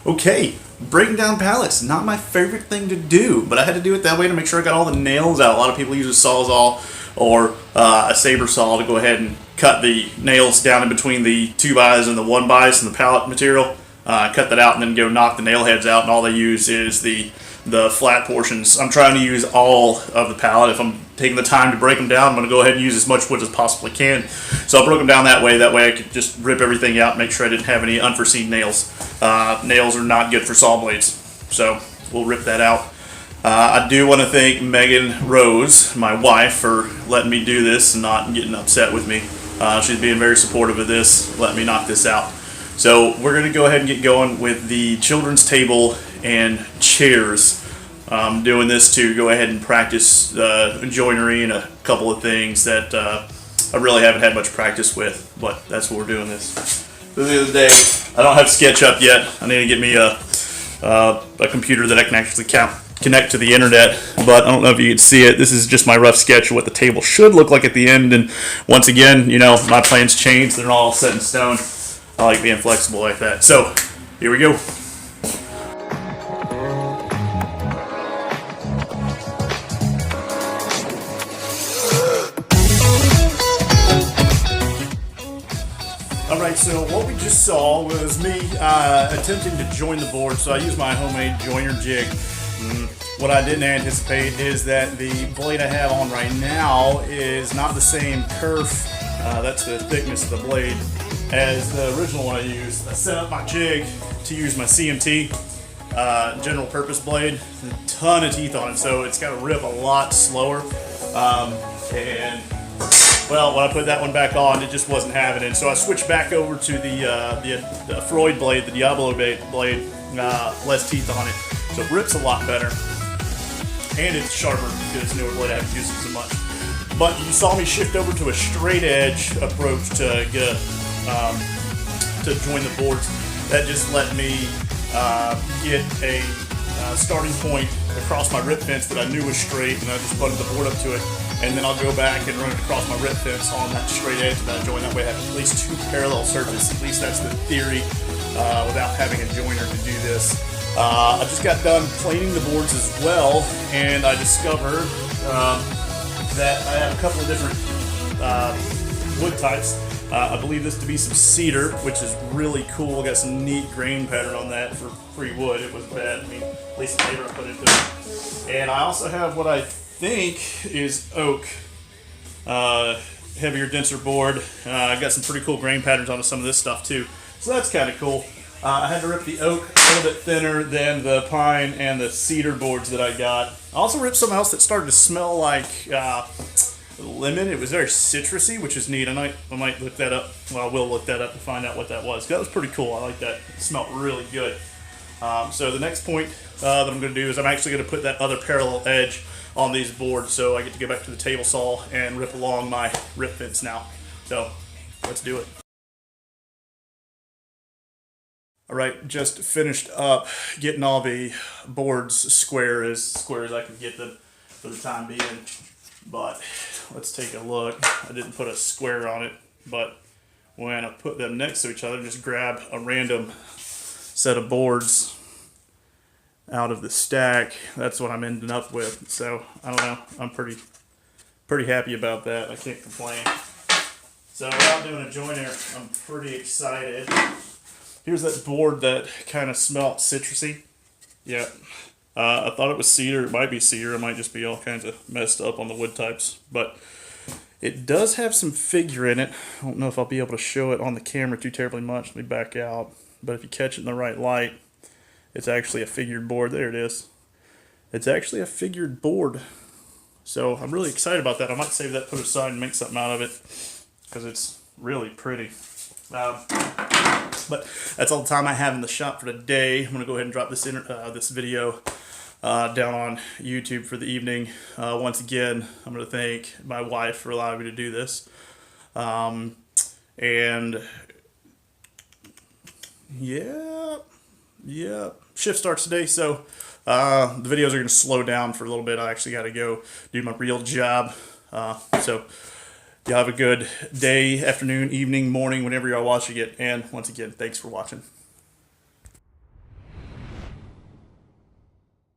Okay, breaking down pallets, not my favorite thing to do, but I had to do it that way to make sure I got all the nails out. A lot of people use a sawzall or a saber saw to go ahead and cut the nails down in between the 2x and the 1x and the pallet material. Cut that out and then go knock the nail heads out, and all they use is the flat portions. I'm trying to use all of the pallet. If I'm taking the time to break them down, I'm going to go ahead and use as much wood as possibly can. So I broke them down that way. That way I could just rip everything out and make sure I didn't have any unforeseen nails. Nails are not good for saw blades, so we'll rip that out. I do want to thank Megan Rose, my wife, for letting me do this and not getting upset with me. She's being very supportive of this, letting me knock this out. So we're going to go ahead and get going with the children's table and chairs. I'm doing this to go ahead and practice joinery and a couple of things that I really haven't had much practice with, but that's what we're doing this. The other day, I don't have SketchUp yet. I need to get me a computer that I can actually connect to the internet, but I don't know if you can see it. This is just my rough sketch of what the table should look like at the end, and once again, you know, my plans change. They're not all set in stone. I like being flexible like that. So, here we go. Alright, so what we just saw was me attempting to join the board, so I used my homemade joiner jig. What I didn't anticipate is that the blade I have on right now is not the same kerf, that's the thickness of the blade, as the original one I used. I set up my jig to use my CMT general purpose blade. There's a ton of teeth on it, so it's got to rip a lot slower. And well, when I put that one back on, it just wasn't having it. So I switched back over to the Freud blade, the Diablo blade, less teeth on it. So it rips a lot better. And it's sharper because it's newer blade, I haven't used it so much. But you saw me shift over to a straight edge approach to get to join the boards. That just let me get a starting point across my rip fence that I knew was straight, and I just butted the board up to it. And then I'll go back and run it across my rip fence on that straight edge of that joint. That way I have at least two parallel surfaces. At least that's the theory, without having a joiner to do this. I just got done planing the boards as well, and I discovered that I have a couple of different wood types. I believe this to be some cedar, which is really cool. Got some neat grain pattern on that for free wood. It was bad. I mean, at least the paper I put into it. And I also have what I think is oak, heavier, denser board. I got some pretty cool grain patterns on some of this stuff too. So that's kind of cool. I had to rip the oak a little bit thinner than the pine and the cedar boards that I got. I also ripped something else that started to smell like lemon. It was very citrusy, which is neat. I might look that up. Well, I will look that up to find out what that was. That was pretty cool. I like that. It smelled really good. So the next point that I'm going to do is I'm actually going to put that other parallel edge on these boards, so I get to go back to the table saw and rip along my rip fence now. So let's do it. Alright, just finished up getting all the boards square as I can get them for the time being. But let's take a look. I didn't put a square on it, but when I put them next to each other, just grab a random set of boards out of the stack. That's what I'm ending up with. So I don't know. I'm pretty happy about that. I can't complain. So without doing a joiner, I'm pretty excited. Here's that board that kind of smelled citrusy. Yeah. I thought it was cedar. It might be cedar. It might just be all kinds of messed up on the wood types. But it does have some figure in it. I don't know if I'll be able to show it on the camera too terribly much. Let me back out. But if you catch it in the right light, it's actually a figured board. There it is. It's actually a figured board. So I'm really excited about that. I might save that, put it aside, and make something out of it, because it's really pretty. But that's all the time I have in the shop for today. I'm going to go ahead and drop this this video down on YouTube for the evening. Once again, I'm going to thank my wife for allowing me to do this. And yeah, shift starts today, so the videos are going to slow down for a little bit. I actually got to go do my real job. So Y'all have a good day, afternoon, evening, morning, whenever y'all watching it. And once again, thanks for watching.